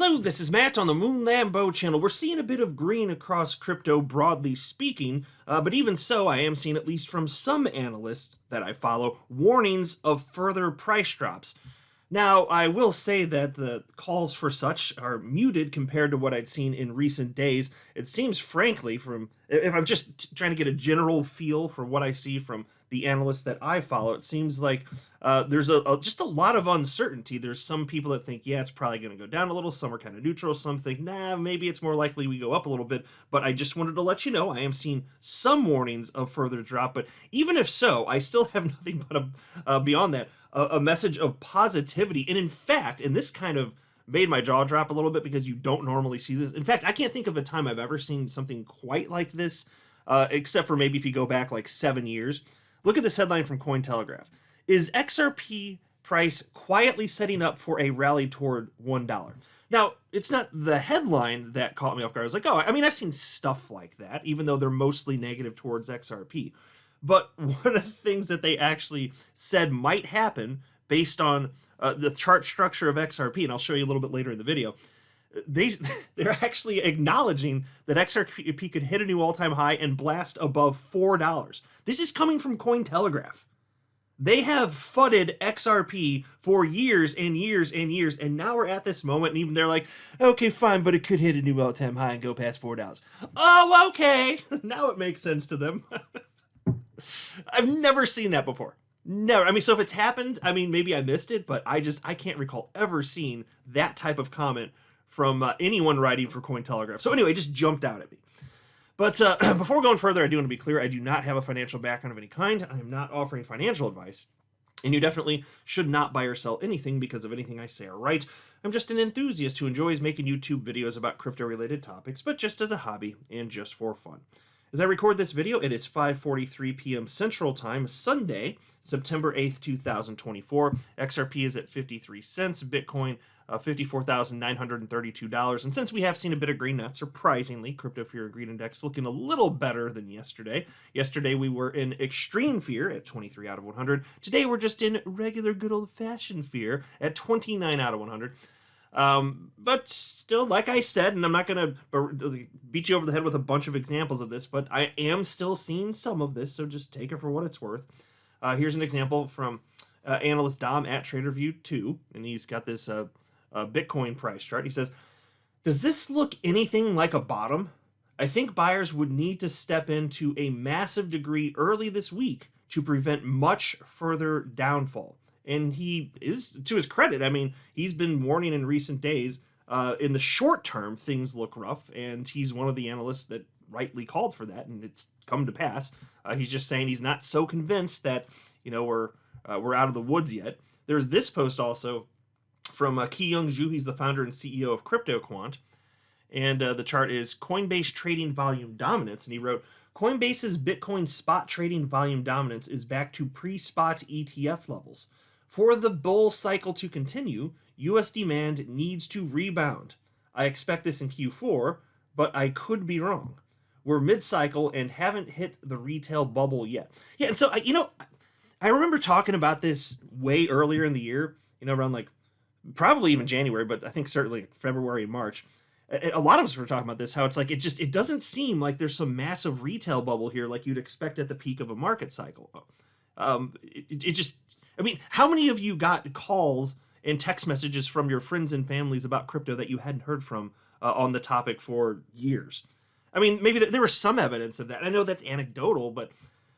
Hello, this is Matt on the Moon Lambo channel. We're seeing a bit of green across crypto broadly speaking, but even so, I am seeing, at least from some analysts that I follow, warnings of further price drops. Now, I will say that the calls for such are muted compared to what I'd seen in recent days. It seems, frankly, from if I'm just trying to get a general feel for what I see from the analysts that I follow, it seems like there's just a lot of uncertainty. There's some people that think, yeah, it's probably going to go down a little. Some are kind of neutral. Some think, nah, maybe it's more likely we go up a little bit. But I just wanted to let you know I am seeing some warnings of further drop. But even if so, I still have nothing but beyond that, a message of positivity. And in fact, and this kind of made my jaw drop a little bit because you don't normally see this. In fact, I can't think of a time I've ever seen something quite like this, except for maybe if you go back like 7 years. Look at this headline from Cointelegraph. Is XRP price quietly setting up for a rally toward $1? Now, it's not the headline that caught me off guard. I was like, oh, I mean, I've seen stuff like that, even though they're mostly negative towards XRP. But one of the things that they actually said might happen based on the chart structure of XRP, and I'll show you a little bit later in the video, they're actually acknowledging that XRP could hit a new all-time high and blast above $4. This is coming from Cointelegraph. They have fudded XRP for years and years and years, and now we're at this moment, and even they're like, okay, fine, but it could hit a new all-time high and go past $4. Oh, okay. Now it makes sense to them. I've never seen that before. Never. I mean, so if it's happened, I mean, maybe I missed it, but I can't recall ever seeing that type of comment from anyone writing for Cointelegraph. So anyway, it just jumped out at me. But before going further, I do want to be clear, I do not have a financial background of any kind. I am not offering financial advice. And you definitely should not buy or sell anything because of anything I say or write. I'm just an enthusiast who enjoys making YouTube videos about crypto-related topics, but just as a hobby and just for fun. As I record this video, it is 5:43 p.m. Central Time, Sunday, September 8th, 2024. XRP is at 53 cents, Bitcoin $54,932. And since we have seen a bit of green, not surprisingly, Crypto Fear and Greed Index looking a little better than yesterday. Yesterday we were in extreme fear at 23 out of 100. Today we're just in regular good old-fashioned fear at 29 out of 100. But still, like I said, and I'm not going to beat you over the head with a bunch of examples of this, but I am still seeing some of this, so just take it for what it's worth. Here's an example from analyst Dom at TraderView2, and he's got this Bitcoin price chart. He says, does this look anything like a bottom? I think buyers would need to step in to a massive degree early this week to prevent much further downfall. And he is, to his credit, I mean, he's been warning in recent days, in the short term, things look rough, and he's one of the analysts that rightly called for that, and it's come to pass. He's just saying he's not so convinced that, you know, we're out of the woods yet. There's this post also from Ki-Young Zhu. He's the founder and CEO of CryptoQuant, and the chart is Coinbase trading volume dominance, and he wrote, Coinbase's Bitcoin spot trading volume dominance is back to pre-spot ETF levels. For the bull cycle to continue, US demand needs to rebound. I expect this in Q4, but I could be wrong. We're mid-cycle and haven't hit the retail bubble yet. Yeah, and so, I remember talking about this way earlier in the year, around like probably even January, but I think certainly February and March. A lot of us were talking about this, how it's like it doesn't seem like there's some massive retail bubble here like you'd expect at the peak of a market cycle. I mean, how many of you got calls and text messages from your friends and families about crypto that you hadn't heard from on the topic for years? I mean, maybe there was some evidence of that. I know that's anecdotal, but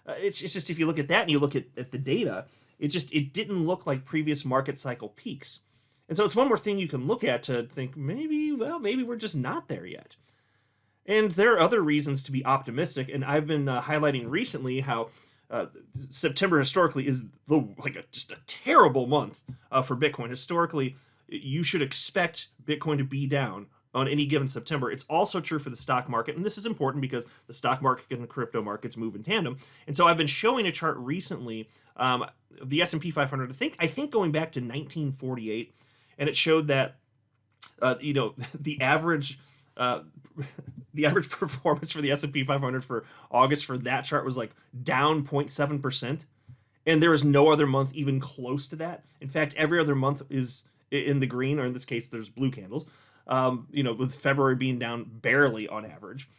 it's just if you look at that and you look at the data, it didn't look like previous market cycle peaks. And so it's one more thing you can look at to think, maybe we're just not there yet. And there are other reasons to be optimistic, and I've been highlighting recently how September historically is just a terrible month for Bitcoin. Historically, you should expect Bitcoin to be down on any given September. It's also true for the stock market, and this is important because the stock market and the crypto markets move in tandem. And so I've been showing a chart recently, the S&P 500, I think going back to 1948, and it showed that the average performance for the S&P 500 for August for that chart was like down 0.7%. And there is no other month even close to that. In fact, every other month is in the green, or in this case, there's blue candles. with February being down barely on average.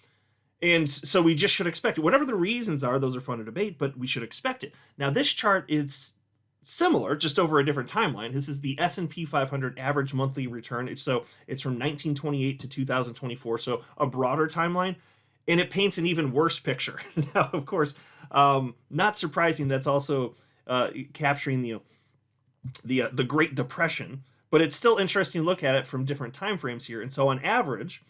And so we just should expect it. Whatever the reasons are, those are fun to debate, but we should expect it. Now, this chart is similar, just over a different timeline. This is the S&P 500 average monthly return. It's from 1928 to 2024, so a broader timeline, and it paints an even worse picture. Now, of course, not surprising, that's also capturing the Great Depression, but it's still interesting to look at it from different time frames here. And so on average,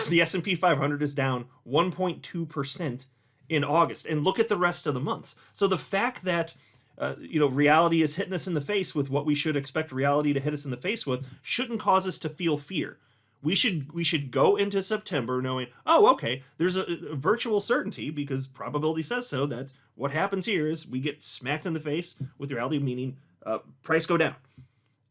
the S&P 500 is down 1.2% in August. And look at the rest of the months. So the fact that reality is hitting us in the face with what we should expect reality to hit us in the face with shouldn't cause us to feel fear. We should go into September knowing, oh, okay, there's a virtual certainty, because probability says so, that what happens here is we get smacked in the face with reality, meaning price go down.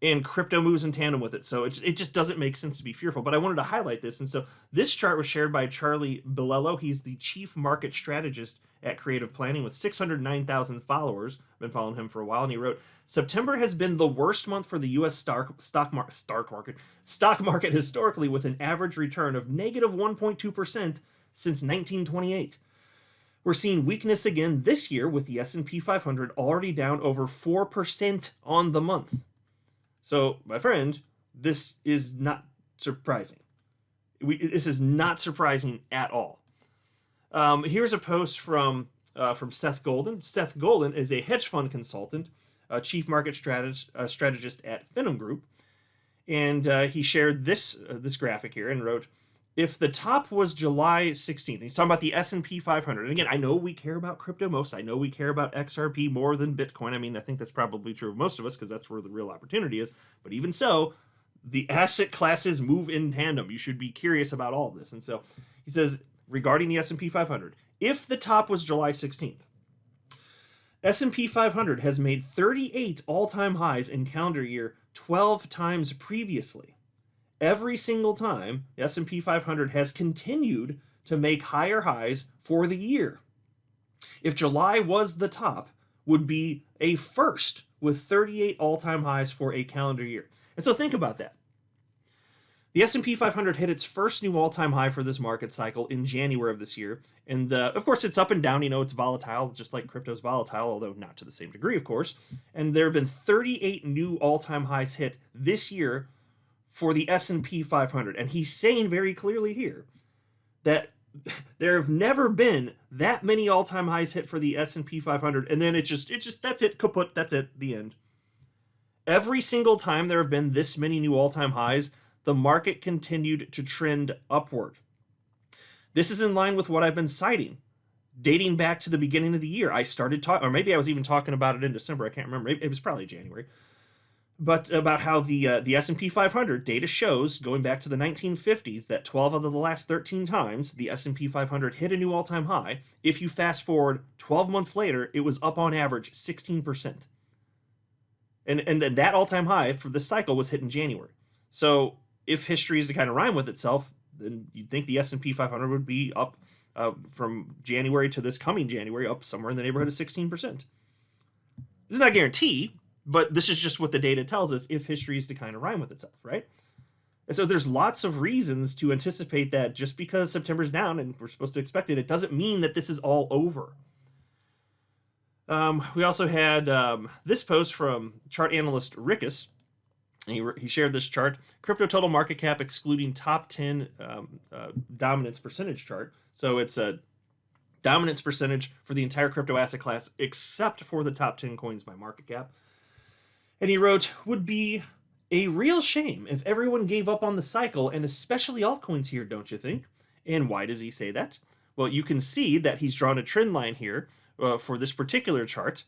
And crypto moves in tandem with it. So it just doesn't make sense to be fearful. But I wanted to highlight this. And so this chart was shared by Charlie Bilello. He's the chief market strategist at Creative Planning with 609,000 followers. I've been following him for a while. And he wrote, September has been the worst month for the U.S. stock market historically, with an average return of negative 1.2% since 1928. We're seeing weakness again this year, with the S&P 500 already down over 4% on the month. So, my friend, this is not surprising. This is not surprising at all. Here's a post from Seth Golden. Seth Golden is a hedge fund consultant, chief market strategist at Finham Group, and he shared this graphic here and wrote, if the top was July 16th, he's talking about the S&P 500. And again, I know we care about crypto most. I know we care about XRP more than Bitcoin. I mean, I think that's probably true of most of us, because that's where the real opportunity is. But even so, the asset classes move in tandem. You should be curious about all of this. And so he says, regarding the S&P 500, if the top was July 16th, S&P 500 has made 38 all-time highs in calendar year 12 times previously. Every single time, the S&P 500 has continued to make higher highs for the year. If July was the top, would be a first with 38 all-time highs for a calendar year. And so think about that. The S&P 500 hit its first new all-time high for this market cycle in January of this year. And of course, it's up and down. It's volatile, just like crypto's volatile, although not to the same degree, of course. And there have been 38 new all-time highs hit this year for the S&P 500. And he's saying very clearly here that there have never been that many all-time highs hit for the S&P 500, and then it just that's it, kaput, that's it, the end. Every single time there have been this many new all-time highs, the market continued to trend upward. This is in line with what I've been citing, dating back to the beginning of the year. I started talking, or maybe I was even talking about it in December, I can't remember, it was probably January, but about how the S&P 500 data shows, going back to the 1950s, that 12 of the last 13 times the S&P 500 hit a new all-time high. If you fast forward 12 months later, it was up on average 16%. And that all-time high for this cycle was hit in January. So if history is to kind of rhyme with itself, then you'd think the S&P 500 would be up from January to this coming January, up somewhere in the neighborhood of 16%. This is not a guarantee, but this is just what the data tells us if history is to kind of rhyme with itself, right? And so there's lots of reasons to anticipate that just because September's down and we're supposed to expect it, it doesn't mean that this is all over. We also had this post from chart analyst Rickus. He shared this chart, crypto total market cap excluding top 10 dominance percentage chart. So it's a dominance percentage for the entire crypto asset class except for the top 10 coins by market cap. And he wrote, would be a real shame if everyone gave up on the cycle, and especially altcoins here, don't you think? And why does he say that? Well, you can see that he's drawn a trend line here for this particular chart,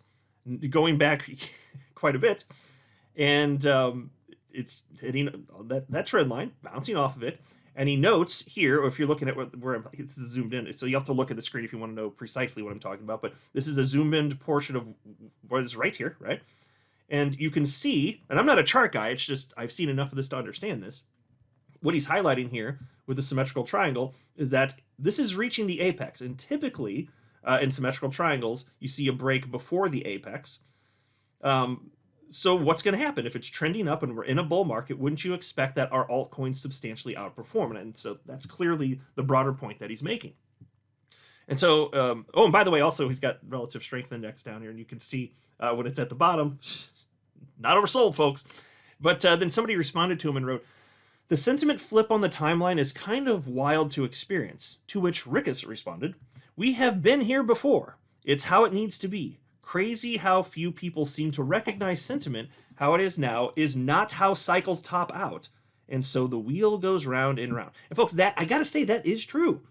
going back quite a bit. And it's hitting that trend line, bouncing off of it. And he notes here, or if you're looking at where it's zoomed in, so you have to look at the screen if you want to know precisely what I'm talking about. But this is a zoomed in portion of what is right here, right? And you can see, and I'm not a chart guy, it's just I've seen enough of this to understand this. What he's highlighting here with the symmetrical triangle is that this is reaching the apex. And typically, in symmetrical triangles, you see a break before the apex. So what's going to happen if it's trending up and we're in a bull market? Wouldn't you expect that our altcoins substantially outperform? And so that's clearly the broader point that he's making. And so, oh, and by the way, also he's got relative strength index down here, and you can see when it's at the bottom, not oversold, folks. But then somebody responded to him and wrote, "The sentiment flip on the timeline is kind of wild to experience." To which Rickus responded, "We have been here before. It's how it needs to be. Crazy how few people seem to recognize sentiment. How it is now is not how cycles top out. And so the wheel goes round and round." And folks, that I gotta say, that is true.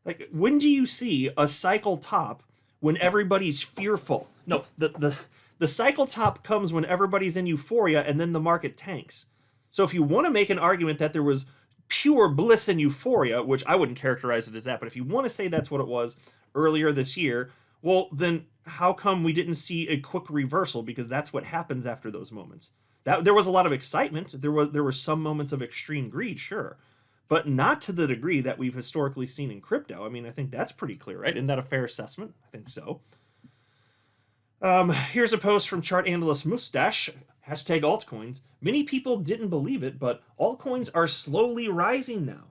Like, when do you see a cycle top when everybody's fearful? No, the cycle top comes when everybody's in euphoria and then the market tanks. So if you want to make an argument that there was pure bliss and euphoria, which I wouldn't characterize it as that, but if you want to say that's what it was earlier this year, well, then how come we didn't see a quick reversal? Because that's what happens after those moments. There was a lot of excitement. There were some moments of extreme greed, sure, but not to the degree that we've historically seen in crypto. I mean, I think that's pretty clear, right? Isn't that a fair assessment? I think so. Here's a post from chart analyst Mustache, hashtag altcoins. "Many people didn't believe it, but altcoins are slowly rising now.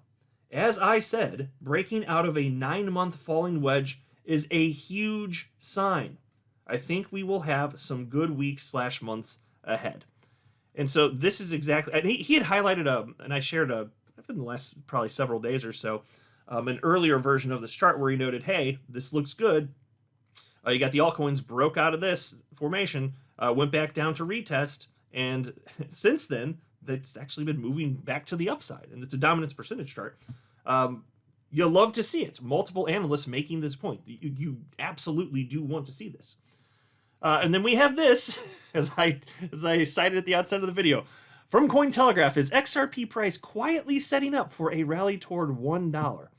As I said, breaking out of a 9-month falling wedge is a huge sign. I think we will have some good weeks/months ahead." And so this is exactly, and he had highlighted and I shared in the last probably several days or so, an earlier version of this chart where he noted, hey, this looks good. You got the altcoins broke out of this formation, went back down to retest, and since then, it's actually been moving back to the upside, and it's a dominance percentage chart. You'll love to see it. Multiple analysts making this point. You absolutely do want to see this. And then we have this, as I cited at the outset of the video, from Cointelegraph: "Is XRP price quietly setting up for a rally toward $1?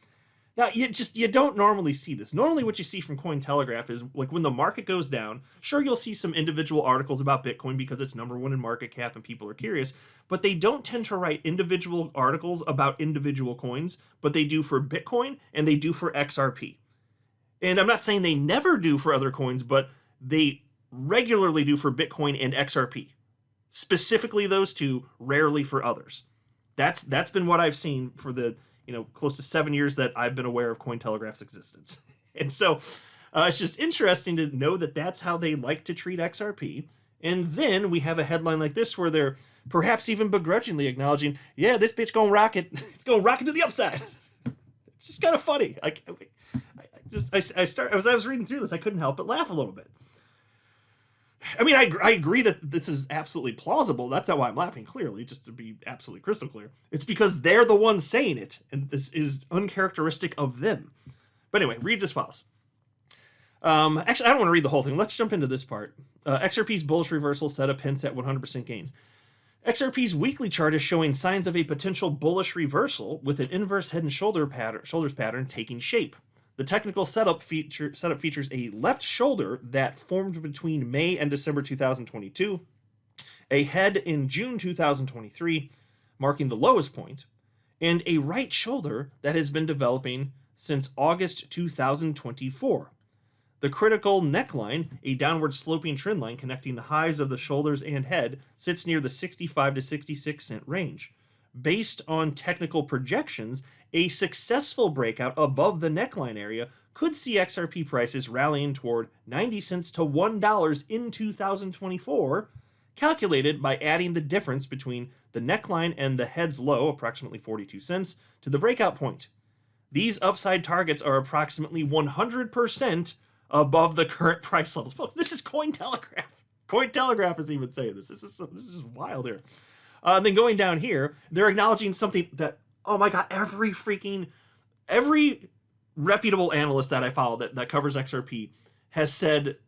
Now, you don't normally see this. Normally what you see from Cointelegraph is, like, when the market goes down, sure, you'll see some individual articles about Bitcoin because it's #1 in market cap and people are curious, but they don't tend to write individual articles about individual coins, but they do for Bitcoin and they do for XRP. And I'm not saying they never do for other coins, but they regularly do for Bitcoin and XRP. Specifically those two, rarely for others. That's been what I've seen for the close to 7 years that I've been aware of Cointelegraph's existence. And so it's just interesting to know that that's how they like to treat XRP. And then we have a headline like this where they're perhaps even begrudgingly acknowledging, yeah, this bitch gonna rocket. It's gonna rocket to the upside. It's just kind of funny. As I was reading through this, I couldn't help but laugh a little bit. I mean, I agree that this is absolutely plausible. That's not why I'm laughing, clearly, just to be absolutely crystal clear. It's because they're the ones saying it, and this is uncharacteristic of them. But anyway, reads as follows. Actually, I don't want to read the whole thing. Let's jump into this part. XRP's bullish reversal setup hints at 100% gains. XRP's weekly chart is showing signs of a potential bullish reversal with an inverse head and shoulders pattern taking shape. The technical setup features a left shoulder that formed between May and December 2022, a head in June 2023, marking the lowest point, and a right shoulder that has been developing since August 2024. The critical neckline, a downward sloping trend line connecting the highs of the shoulders and head, sits near the 65 to 66 cent range. Based on technical projections, a successful breakout above the neckline area could see XRP prices rallying toward 90 cents to $1 in 2024, calculated by adding the difference between the neckline and the head's low, approximately 42 cents, to the breakout point. These upside targets are approximately 100% above the current price levels. Folks, this is Cointelegraph. Cointelegraph is even saying this. This is just wild here. And then going down here, they're acknowledging something that, oh my god, every reputable analyst that I follow that covers XRP has said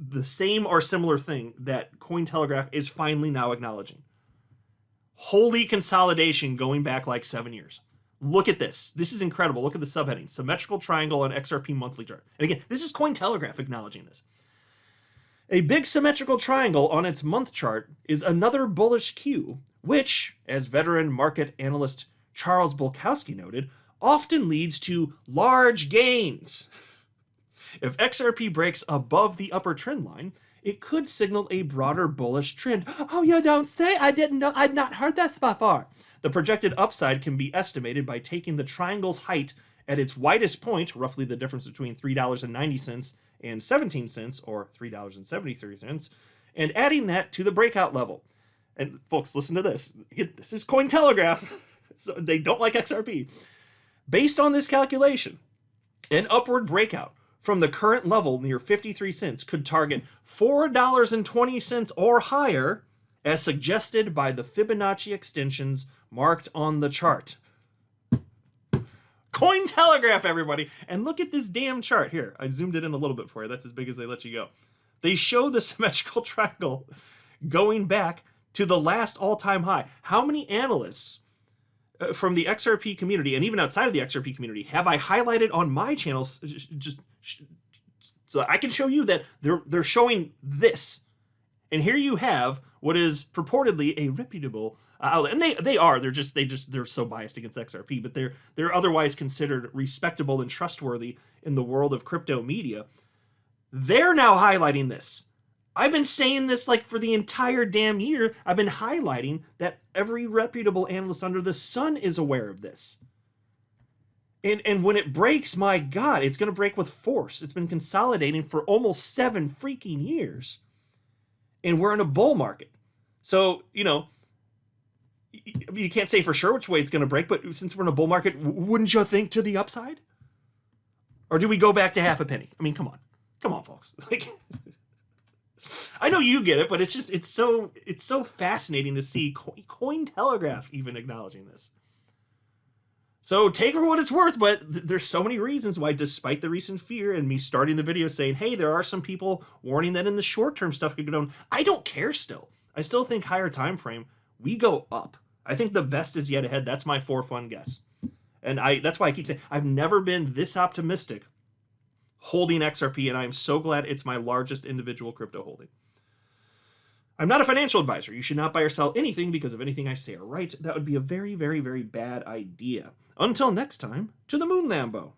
the same or similar thing that Cointelegraph is finally now acknowledging. Holy consolidation going back like 7 years. Look at this. This is incredible. Look at the subheading. Symmetrical triangle on XRP monthly chart. And again, this is Cointelegraph acknowledging this. A big symmetrical triangle on its month chart is another bullish cue, which, as veteran market analyst Charles Bulkowski noted, often leads to large gains. If XRP breaks above the upper trend line, it could signal a broader bullish trend. Oh, you don't say? I didn't know. I'd not heard that before. The projected upside can be estimated by taking the triangle's height at its widest point, roughly the difference between $3.90 and 17 cents, or $3.73, and adding that to the breakout level. And folks, listen to this. This is Cointelegraph, so they don't like XRP. Based on this calculation, an upward breakout from the current level near 53 cents could target $4.20 or higher, as suggested by the Fibonacci extensions marked on the chart. Cointelegraph, everybody. And look at this damn chart here. I zoomed it in a little bit for you. That's as big as they let you go. They show the symmetrical triangle going back to the last all-time high. How many analysts from the XRP community, and even outside of the XRP community, have I highlighted on my channels just so I can show you that they're showing this? And here you have what is purportedly a reputable outlet, and they're so biased against XRP, but they're otherwise considered respectable and trustworthy in the world of crypto media. They're now highlighting this. I've been saying this like for the entire damn year. I've been highlighting that every reputable analyst under the sun is aware of this. And when it breaks, my God, it's going to break with force. It's been consolidating for almost 7 freaking years. And we're in a bull market. So, you can't say for sure which way it's going to break, but since we're in a bull market, wouldn't you think to the upside? Or do we go back to half a penny? I mean, come on. Come on, folks. Like, I know you get it, but it's so fascinating to see Cointelegraph even acknowledging this. So take it for what it's worth, but there's so many reasons why, despite the recent fear and me starting the video saying, hey, there are some people warning that in the short term stuff could go down. I don't care still. I still think higher time frame, we go up. I think the best is yet ahead. That's my for fun guess. And that's why I keep saying I've never been this optimistic holding XRP, and I am so glad it's my largest individual crypto holding. I'm not a financial advisor. You should not buy or sell anything because of anything I say or write. That would be a very, very, very bad idea. Until next time, to the moon, Lambo.